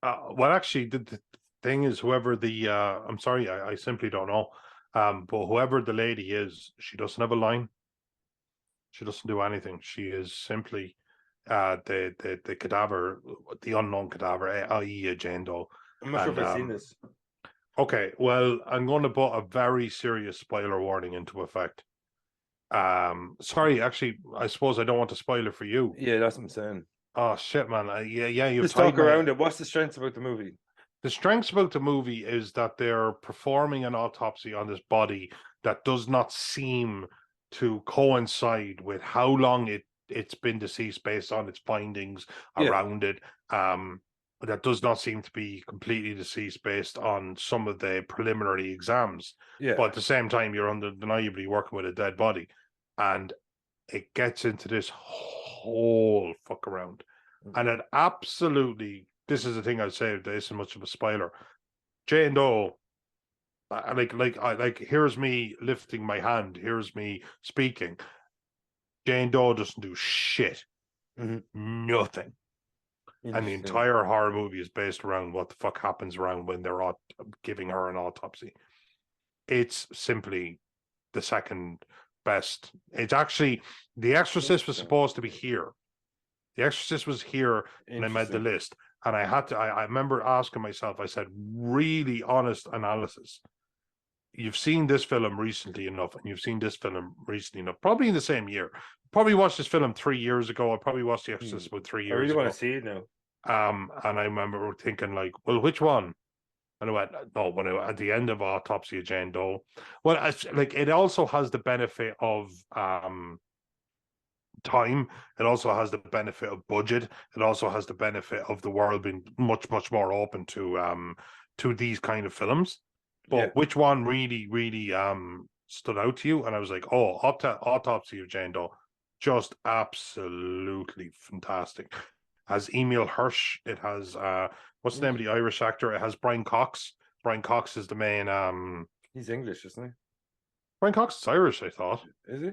B: Well, actually, the thing is, whoever the I'm sorry, I simply don't know. But whoever the lady is, she doesn't have a line. She doesn't do anything. She is simply the cadaver, the unknown cadaver, i.e., a Jane Doe.
A: I'm not sure if
B: And
A: I've seen this.
B: okay, well, I'm going to put a very serious spoiler warning into effect. Sorry, actually, I suppose I don't want to spoil it for you.
A: Yeah, that's what I'm saying.
B: Oh shit, man! Yeah, you've
A: Just
B: tied
A: talk
B: my.
A: around it. What's the strengths about the movie?
B: The strengths about the movie is that they're performing an autopsy on this body that does not seem to coincide with how long it's been deceased based on its findings
A: Yeah,
B: around it. That does not seem to be completely deceased based on some of the preliminary exams.
A: yeah.
B: But at the same time, you're undeniably working with a dead body. And it gets into this whole fuck around. And it absolutely, this is the thing I'd say, there isn't much of a spoiler. Jane Doe, here's me lifting my hand, here's me speaking. Jane Doe doesn't do shit, nothing. And the
A: Interesting.
B: entire horror movie is based around what the fuck happens around when they're giving her an autopsy. It's simply the second best. It's actually The Exorcist was supposed to be here. The Exorcist was here when I made the
A: Interesting.
B: list. And I had to, I remember asking myself, I said, really honest analysis. You've seen this film recently enough, and you've seen this film recently enough, probably in the same year. Probably watched this film 3 years ago. I probably watched The Exorcist about 3
A: I
B: years
A: really want
B: ago.
A: to see it now.
B: And I remember thinking, like, well, which one? And I went, no, at the end of Autopsy of Jane Doe. Well, like, it also has the benefit of time. It also has the benefit of budget. It also has the benefit of the world being much, much more open to these kind of films.
A: Yeah.
B: But which one really, really stood out to you? And I was like, oh, Autopsy of Jane Doe, just absolutely fantastic. Has Emil Hirsch. It has what's the name of the Irish actor? It has Brian Cox. Brian Cox is the main
A: He's English, isn't he?
B: Brian Cox is Irish, I thought.
A: Is he?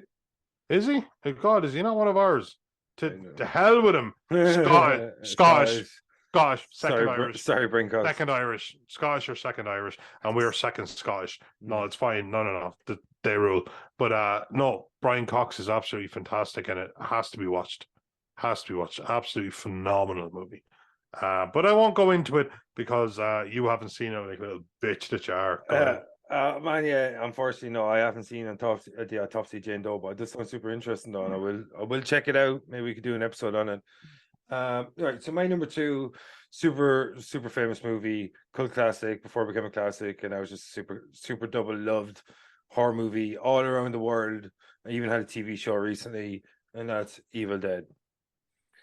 B: Is he? Oh, God, is he not one of ours?
A: I
B: To
A: know.
B: hell with him. Scottish,
A: Scottish.
B: second Irish,
A: Sorry, Brinkhouse.
B: second Irish, Scottish or second Irish, and we are second Scottish. No, it's fine. No. They rule. But no, Brian Cox is absolutely fantastic, and it has to be watched. Has to be watched. Absolutely phenomenal movie. But I won't go into it because you haven't seen it, like little bitch that you are. Go ahead.
A: Man, yeah, unfortunately, no, I haven't seen the Autopsy Jane Doe, but this sounds super interesting though, and I will check it out. Maybe we could do an episode on it. Right, so my number two, super famous movie, cult classic before it became a classic, and I was just super double loved horror movie all around the world. I even had a TV show recently, and that's Evil Dead.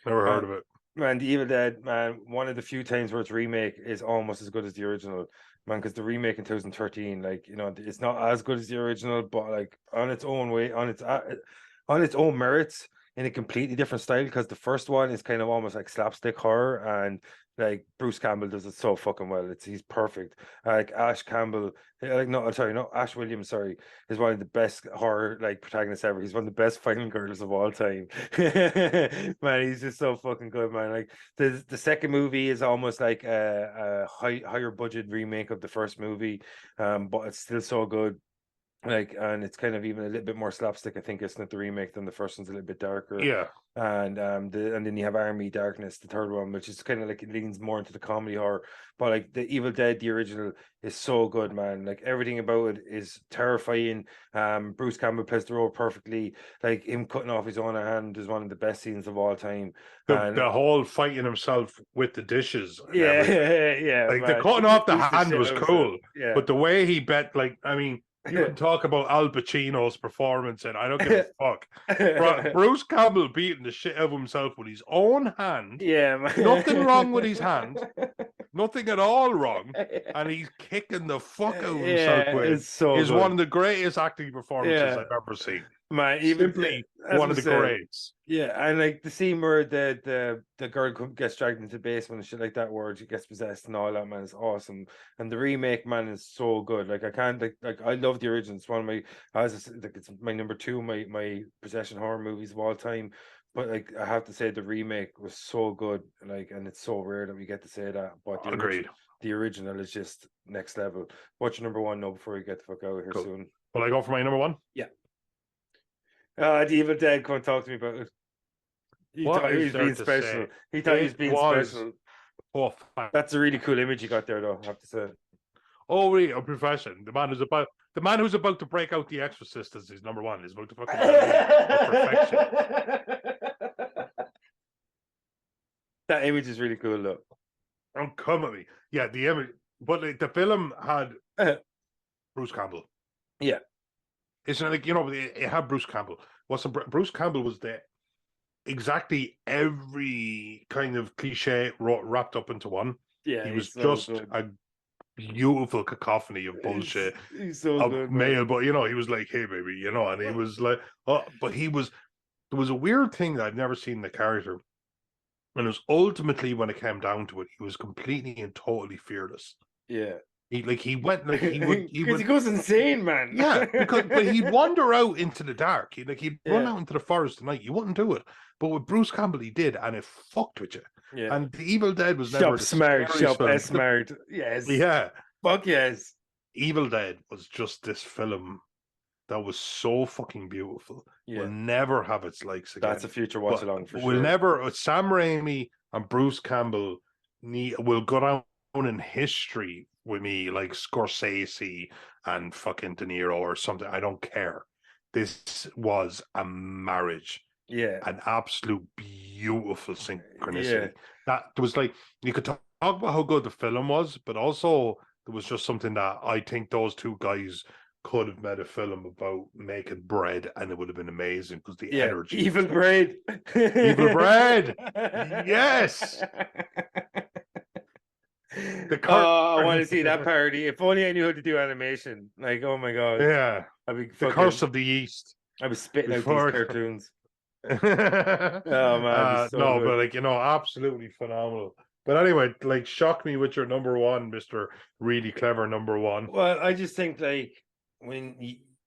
B: Never heard
A: Man,
B: of it.
A: man, The Evil Dead, man, one of the few times where its remake is almost as good as the original. man, because the remake in 2013, like, you know, it's not as good as the original, but like on its own way, on its own merits, in a completely different style. Because the first one is kind of almost like slapstick horror, and like Bruce Campbell does it so fucking well. He's perfect. Like Ash Campbell, like no, sorry, no, Ash Williams, sorry, is one of the best horror like protagonists ever. He's one of the best final girls of all time. Man, he's just so fucking good, man. Like the second movie is almost like a higher budget remake of the first movie, but it's still so good. Like, and it's kind of even a little bit more slapstick. I think it's not the remake than the first one's a little bit darker.
B: Yeah.
A: And and then you have Army Darkness, the third one, which is kind of like it leans more into the comedy horror. But like the Evil Dead, the original, is so good, man. Like everything about it is terrifying. Bruce Campbell plays the role perfectly. Like him cutting off his own hand is one of the best scenes of all time. And
B: The whole fighting himself with the dishes and
A: yeah,
B: everything.
A: yeah,
B: Like the
A: man.
B: cutting
A: He
B: off the
A: beats the
B: hand
A: shit
B: was
A: out of himself.
B: cool.
A: Yeah.
B: But the way he bet, like, I mean, you can talk about Al Pacino's performance, and I don't give a fuck. Bruce Campbell beating the shit out of himself with his own hand.
A: Yeah, man.
B: Nothing wrong with his hand. Nothing at all wrong. And he's kicking the fuck out of himself
A: Yeah,
B: with
A: it's so
B: is
A: good.
B: one of the greatest acting performances
A: Yeah.
B: I've ever seen.
A: Man, even
B: Simply
A: as
B: one
A: we
B: of the
A: said,
B: greats.
A: yeah, and like the scene where the girl gets dragged into the basement and shit like that, where she gets possessed and all that, man, is awesome. And the remake, man, is so good. Like I can't like I love the original. It's one of my, as I said, like it's my number two, my possession horror movies of all time. But like I have to say, the remake was so good. Like, and it's so rare that we get to say that. But
B: Agreed.
A: The original is just next level. What's your number one? No, before we get the fuck out of here
B: Cool.
A: soon.
B: Will I go for my number one?
A: Yeah. The Evil Dead, come and talk to me about it. He
B: What
A: thought he
B: is
A: was
B: there
A: being
B: to
A: special.
B: say?
A: He thought he was
B: It
A: being
B: was
A: special.
B: Oh,
A: That's a really cool image you got there, though, I have to say.
B: oh, really? A profession. The man who's about to break out the Exorcist as his number one is about to fucking tell me of perfection.
A: That image is really cool, though.
B: Oh, come at me. Yeah, the image, but like, the film had Bruce Campbell.
A: Yeah.
B: It's not like, you know, it had Bruce Campbell. Bruce Campbell was there. Exactly every kind of cliche wrapped up into one.
A: Yeah,
B: he was
A: so
B: just
A: good.
B: a beautiful cacophony of bullshit.
A: He's so
B: of
A: good,
B: male,
A: man.
B: but you know, he was like, "Hey, baby," you know, and he was like, "Oh," but he was. There was a weird thing that I've never seen in the character, and it was ultimately when it came down to it, he was completely and totally fearless.
A: Yeah.
B: He went like he would
A: Because he goes insane, man.
B: Yeah, but he'd wander out into the dark. He'd run
A: Yeah.
B: out into the forest at night. You wouldn't do it. But with Bruce Campbell, he did, and it fucked with you.
A: Yeah.
B: And The Evil Dead was never the
A: smart,
B: scariest film.
A: smart. Yes.
B: Yeah.
A: Fuck yes.
B: Evil Dead was just this film that was so fucking beautiful.
A: Yeah.
B: We'll never have its likes again.
A: That's a future watch along for
B: We'll
A: sure.
B: never. Sam Raimi and Bruce Campbell will go down in history with me like Scorsese and fucking De Niro or something. I don't care. This was a marriage.
A: Yeah.
B: An absolute beautiful synchronicity.
A: Yeah.
B: That was like, you could talk about how good the film was, but also there was just something that I think those two guys could have made a film about making bread, and it would have been amazing because the energy.
A: Evil bread.
B: Evil bread. Yes.
A: I want to see that parody. If only I knew how to do animation. Like, oh my god.
B: Yeah.
A: I'd be
B: the Curse of the East.
A: I was spitting out these cartoons.
B: Oh man,
A: so
B: no,
A: good.
B: but like, you know, absolutely phenomenal. But anyway, like, shock me with your number one, Mr. Really Clever number one.
A: Well, I just think like when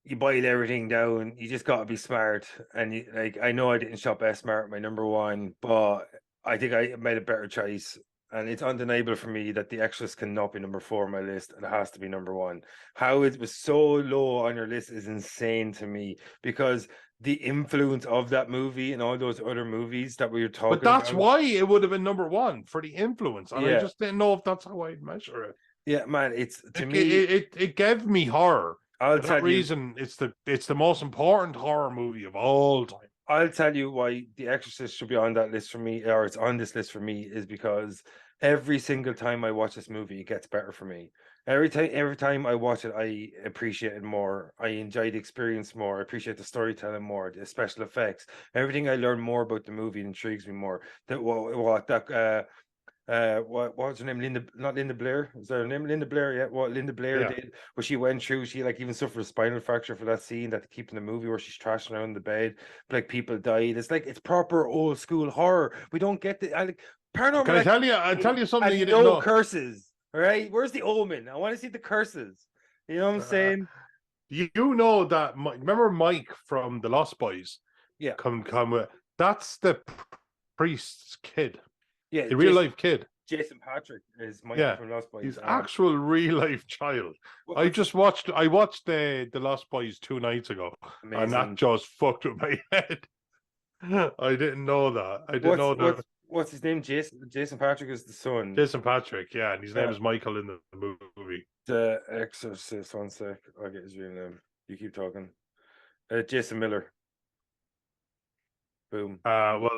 A: you boil everything down, you just got to be smart. And you, like, I know I didn't shop S Smart my number one, but I think I made a better choice. And it's undeniable for me that The Exorcist cannot be number 4 on my list. It has to be number 1. How it was so low on your list is insane to me, because the influence of that movie and all those other movies that we were talking about.
B: But that's why it would have been number 1, for the influence. And
A: yeah.
B: I just didn't know if that's how I'd measure it.
A: Yeah, man, it's to me
B: it gave me horror.
A: For
B: that reason, it's the most important horror movie of all time.
A: I'll tell you why The Exorcist should be on that list for me, or it's on this list for me, is because every single time I watch this movie, it gets better for me. Every time I watch it, I appreciate it more. I enjoy the experience more. I appreciate the storytelling more, the special effects. Everything I learn more about the movie intrigues me more. what was her name? Not Linda Blair. Is that her name? Linda Blair, yeah. What Linda Blair
B: Yeah.
A: did, what she went through, she like even suffered a spinal fracture for that scene that they keep in the movie where she's trashing around the bed, but, like people died. It's like it's proper old school horror. We don't get the like
B: Can
A: paranormal
B: I tell you? I'll tell you something you
A: and
B: didn't
A: no
B: know.
A: curses. All right, where's the omen? I want to see the curses. You know what I'm saying?
B: You know that. Remember Mike from the Lost Boys?
A: Yeah,
B: Come with. That's the priest's kid,
A: yeah.
B: a real life kid.
A: Jason Patrick is Mikey
B: Yeah,
A: from Lost Boys.
B: his actual real life child. I
A: What's
B: watched the Lost Boys 2 nights ago, and that
A: amazing?
B: just fucked with my head. I didn't know that. I didn't
A: What's
B: know
A: what's
B: that.
A: what's his name? Jason Patrick is the son.
B: Jason Patrick, yeah, and his name is Michael in the movie.
A: The Exorcist. One sec. I'll get his real name. You keep talking. Jason Miller. Boom.
B: Well,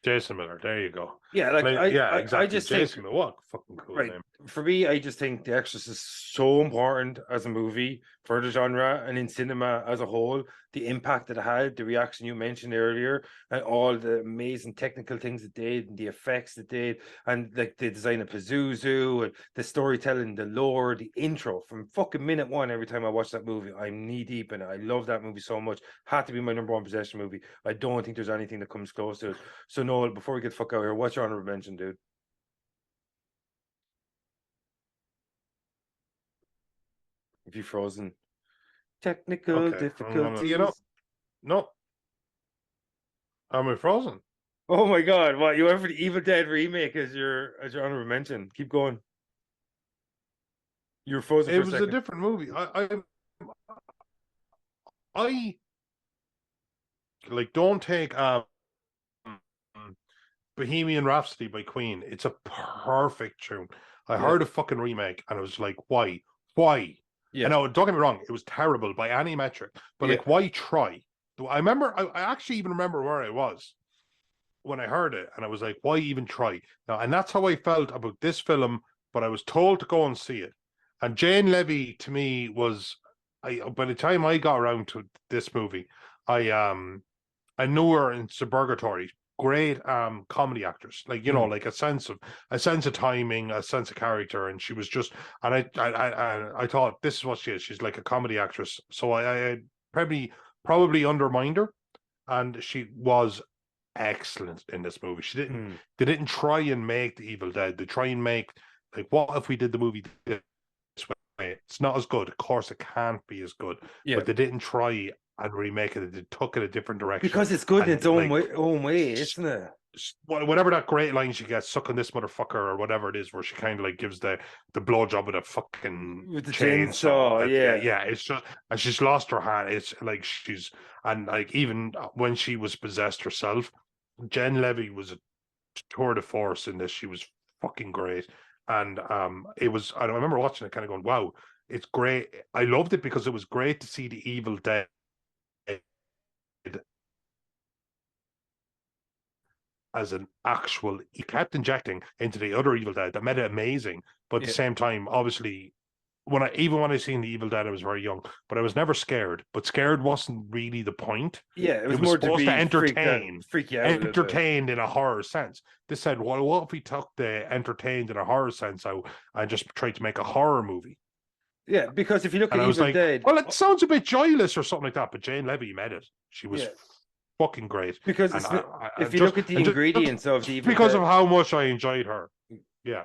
B: Jason Miller. There you go.
A: Yeah, like
B: Yeah,
A: I
B: exactly.
A: just think
B: Jason Miller. What fucking cool
A: right
B: name.
A: for me, I just think The Exorcist is so important as a movie for the genre and in cinema as a whole. The impact that it had, the reaction you mentioned earlier, and all the amazing technical things it did, and the effects it did, and like the design of Pazuzu, and the storytelling, the lore, the intro from fucking minute one. Every time I watch that movie, I'm knee deep in it. I love that movie so much. Had to be my number one possession movie. I don't think there's anything that comes close to it. So Noel, before we get the fuck out of here, what's your honorable mention, dude? If you've frozen. Technical
B: Okay, I'm gonna. You know,
A: difficulties.
B: no, I'm frozen.
A: Oh my god, what you went for the Evil Dead remake as your honorable mention. Keep going. You were frozen
B: It
A: for a
B: was a
A: second.
B: different movie. I like don't take Bohemian Rhapsody by Queen. It's a perfect tune. I
A: Yeah,
B: heard a fucking remake and I was like, why? Why?
A: yeah,
B: And now, don't get me wrong, it was terrible by any metric, but
A: yeah.
B: like, why try? I remember, I actually even remember where I was when I heard it, and I was like, why even try? Now, and that's how I felt about this film, but I was told to go and see it. And Jane Levy to me was, by the time I got around to this movie, I I knew her in Suburgatory. Great comedy actress, like
A: Mm.
B: like a sense of timing, a sense of character, and she was just. And I thought this is what she is. She's like a comedy actress. So I probably undermined her, and she was excellent in this movie.
A: Mm.
B: They didn't try and make the Evil Dead. They try and make like what if we did the movie this way? It's not as good. Of course, it can't be as good.
A: Yeah.
B: But they didn't try and remake it. They took it a different direction.
A: Because it's good in
B: And
A: its own way, isn't it?
B: whatever that great line she gets, sucking this motherfucker or whatever it is, where she kind of like gives the blowjob with a fucking
A: With the
B: chainsaw.
A: chainsaw,
B: Yeah,
A: yeah.
B: yeah. It's just, and she's lost her hand. It's like and like even when she was possessed herself, Jen Levy was a tour de force in this. She was fucking great. And it was, I remember watching it kind of going, wow, it's great. I loved it because it was great to see the Evil Dead as an actual, he kept injecting into the other Evil Dead that made it amazing. But at the
A: Yeah.
B: same time, obviously, when I seen the Evil Dead, I was very young, but I was never scared. But scared wasn't really the point.
A: Yeah, it
B: It
A: was
B: was
A: more to
B: supposed to
A: be freaked out,
B: entertain,
A: freak you out a little bit.
B: entertained in a horror sense. They said, well, what if we took the entertained in a horror sense out and just tried to make a horror movie?
A: Yeah, because if you look
B: And
A: at
B: I was
A: Evil
B: like,
A: Dead,
B: well, it sounds a bit joyless or something like that. But Jane Levy made it. She was
A: yeah,
B: fucking great.
A: because
B: And
A: it's
B: I
A: if you look at the
B: just
A: ingredients of the Evil
B: because of
A: Dead.
B: how much I enjoyed her. Yeah.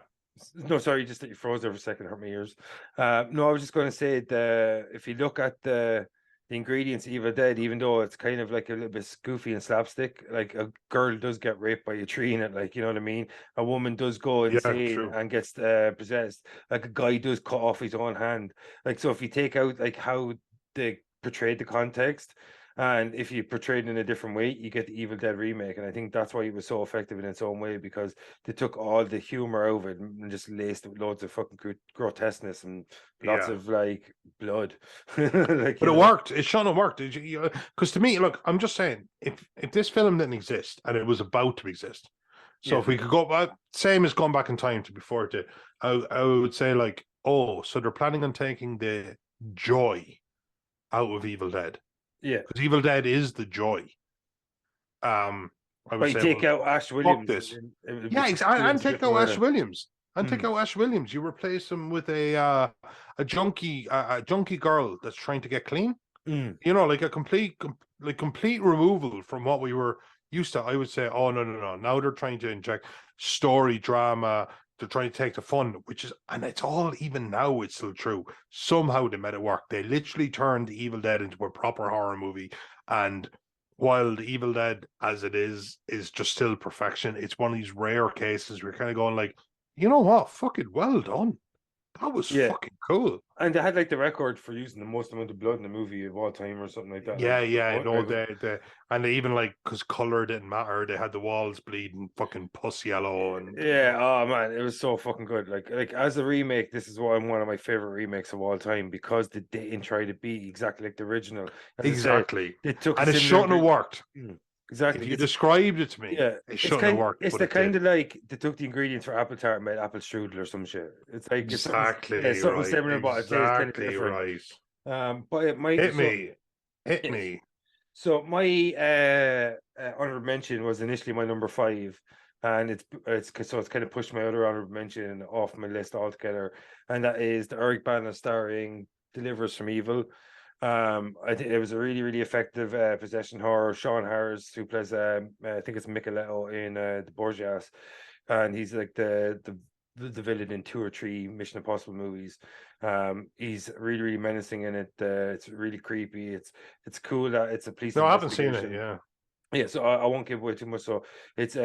A: No, sorry, just that you froze there for a second, hurt my ears. No, I was just going to say the if you look at the ingredients of Evil Dead, even though it's kind of like a little bit goofy and slapstick, like a girl does get raped by a tree in it, like you know what I mean. A woman does go
B: Yeah,
A: insane
B: true.
A: and gets possessed. Like a guy does cut off his own hand. Like so, if you take out like how they portrayed the context. And if you portrayed it in a different way, you get the Evil Dead remake. And I think that's why it was so effective in its own way because they took all the humor out of it and just laced it with loads of fucking grotesqueness and lots
B: Yeah.
A: of like blood. Like,
B: But
A: you
B: it
A: know,
B: worked. It shone. It worked. Because to me, look, I'm just saying, if this film didn't exist and it was about to exist, so
A: yeah,
B: if we could go back, same as going back in time to before it did, I would say like, oh, so they're planning on taking the joy out of Evil Dead
A: yeah,
B: because Evil Dead is the joy. Um, I would
A: Right,
B: say,
A: take
B: well,
A: out Ash
B: fuck
A: Williams.
B: this.
A: And
B: Yeah, exactly. And take out Ash Williams. And take
A: Mm.
B: out Ash Williams. You replace him with a junkie girl that's trying to get clean.
A: Mm.
B: You know, like a complete removal from what we were used to. I would say, oh no. Now they're trying to inject story drama. They're trying to take the fun, and it's all, even now it's still true. Somehow they made it work. They literally turned Evil Dead into a proper horror movie. And while the Evil Dead as it is just still perfection, it's one of these rare cases where you're kind of going like, you know what? Fucking well done. That was fucking cool.
A: And they had like the record for using the most amount of blood in the movie of all time or something like that.
B: Yeah,
A: Like,
B: no, and they even like, because color didn't matter, they had the walls bleeding fucking puss yellow, and
A: oh man, it was so fucking good. Like as a remake, this is one of my favorite remakes of all time because they didn't try to be exactly like the original. As
B: exactly.
A: I said, they took
B: and it shouldn't have worked.
A: Exactly.
B: If you described it to me, it shouldn't have worked.
A: It's the kind of like they took the ingredients for apple tart and made apple strudel or some shit. It's like
B: exactly
A: something similar, but it tastes kind of different.
B: Right.
A: But it might
B: hit me.
A: So my honorable mention was initially my number 5, and it's kind of pushed my other honorable mention off my list altogether, and that is the Eric Bana starring Delivers from Evil. I think it was a really effective possession horror. Sean Harris, who plays I think it's Micheletto in the Borgias, and he's like the villain in 2 or 3 Mission Impossible movies. He's really menacing in it. It's really creepy. It's cool that it's a police.
B: No, I haven't seen it.
A: Yeah. So I won't give away too much. So it's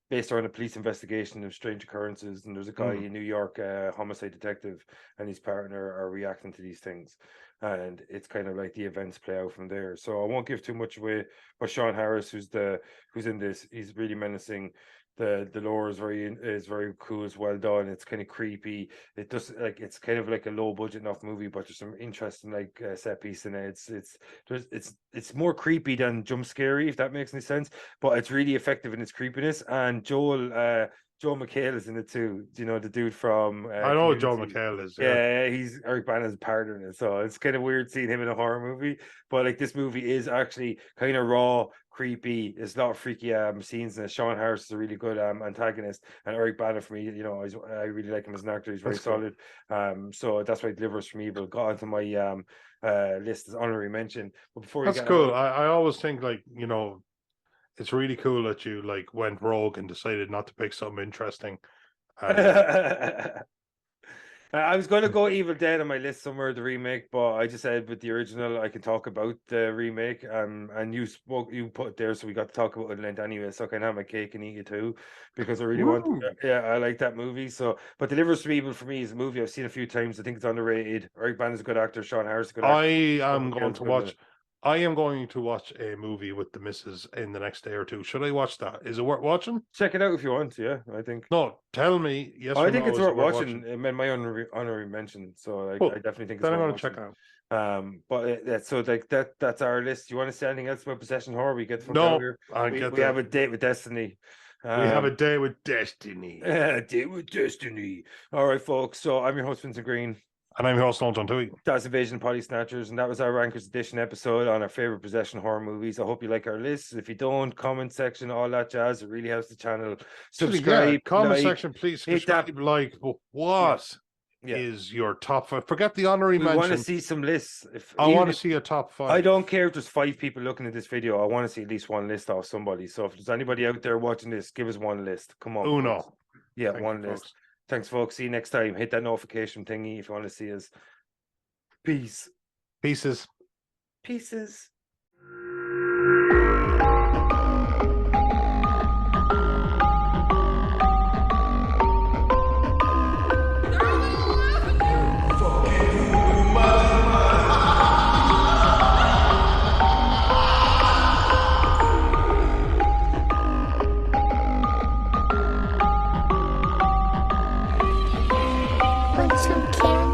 A: based around a police investigation of strange occurrences, and there's a guy in New York, homicide detective, and his partner are reacting to these things, and it's kind of like the events play out from there. So I won't give too much away. But Sean Harris, who's in this, he's really menacing. The lore is very cool, it's well done. It's kind of creepy. It does like, it's kind of like a low budget enough movie, but there's some interesting like set piece in it. It's more creepy than jump scary, if that makes any sense. But it's really effective in its creepiness. And Joel McHale is in it too. Do you know the dude from?
B: I know Joel McHale is.
A: Yeah, he's Eric Bana's partner in it, so it's kind of weird seeing him in a horror movie. But like, this movie is actually kind of raw, creepy. It's a lot of freaky scenes, and Sean Harris is a really good antagonist. And Eric Bana, for me, you know, I really like him as an actor. He's very solid. So that's why Delivers from Evil got onto my list as honorary mention. But before
B: that's cool. I always think, like, you know, it's really cool that you like went rogue and decided not to pick something interesting.
A: I was going to go Evil Dead on my list somewhere, the remake, but I just said with the original, I can talk about the remake. And you put it there, so we got to talk about it length anyway. So I can have my cake and eat it too, because I really want. Yeah, I like that movie. So, but Delivers from Evil for me is a movie I've seen a few times. I think it's underrated. Eric Bana's a good actor. Sean Harris is a good actor.
B: I am going to watch a movie with the missus in the next day or two. Should I watch that? Is it worth watching?
A: Check it out if you want. Yeah, I think.
B: No, tell me. Yes,
A: I think it's worth watching. It made my honorary mention, so I definitely think it's
B: then I'm
A: going
B: to check out.
A: But so like that's our list. Do you want to say anything else about Possession Horror? We get
B: no.
A: We have a date with Destiny.
B: We have a day with Destiny.
A: Day with Destiny. All right, folks. So I'm your host, Vincent Green.
B: And I'm your host, Noel Tui.
A: That's Invasion Potty Snatchers, and that was our Rankers Edition episode on our favorite possession horror movies. I hope you like our list. If you don't, comment section, all that jazz, it really helps the channel. Subscribe,
B: comment section, please. Subscribe, like. But what is your top 5? Forget the honorary mention.
A: I want to see some lists.
B: I want to see a top 5.
A: I don't care if there's 5 people looking at this video. I want to see at least one list off somebody. So if there's anybody out there watching this, give us one list. Come on.
B: Uno.
A: Folks. Yeah, one list. Folks. Thanks, folks. See you next time. Hit that notification thingy if you want to see us. Peace.
B: Pieces.
C: Put some carrots.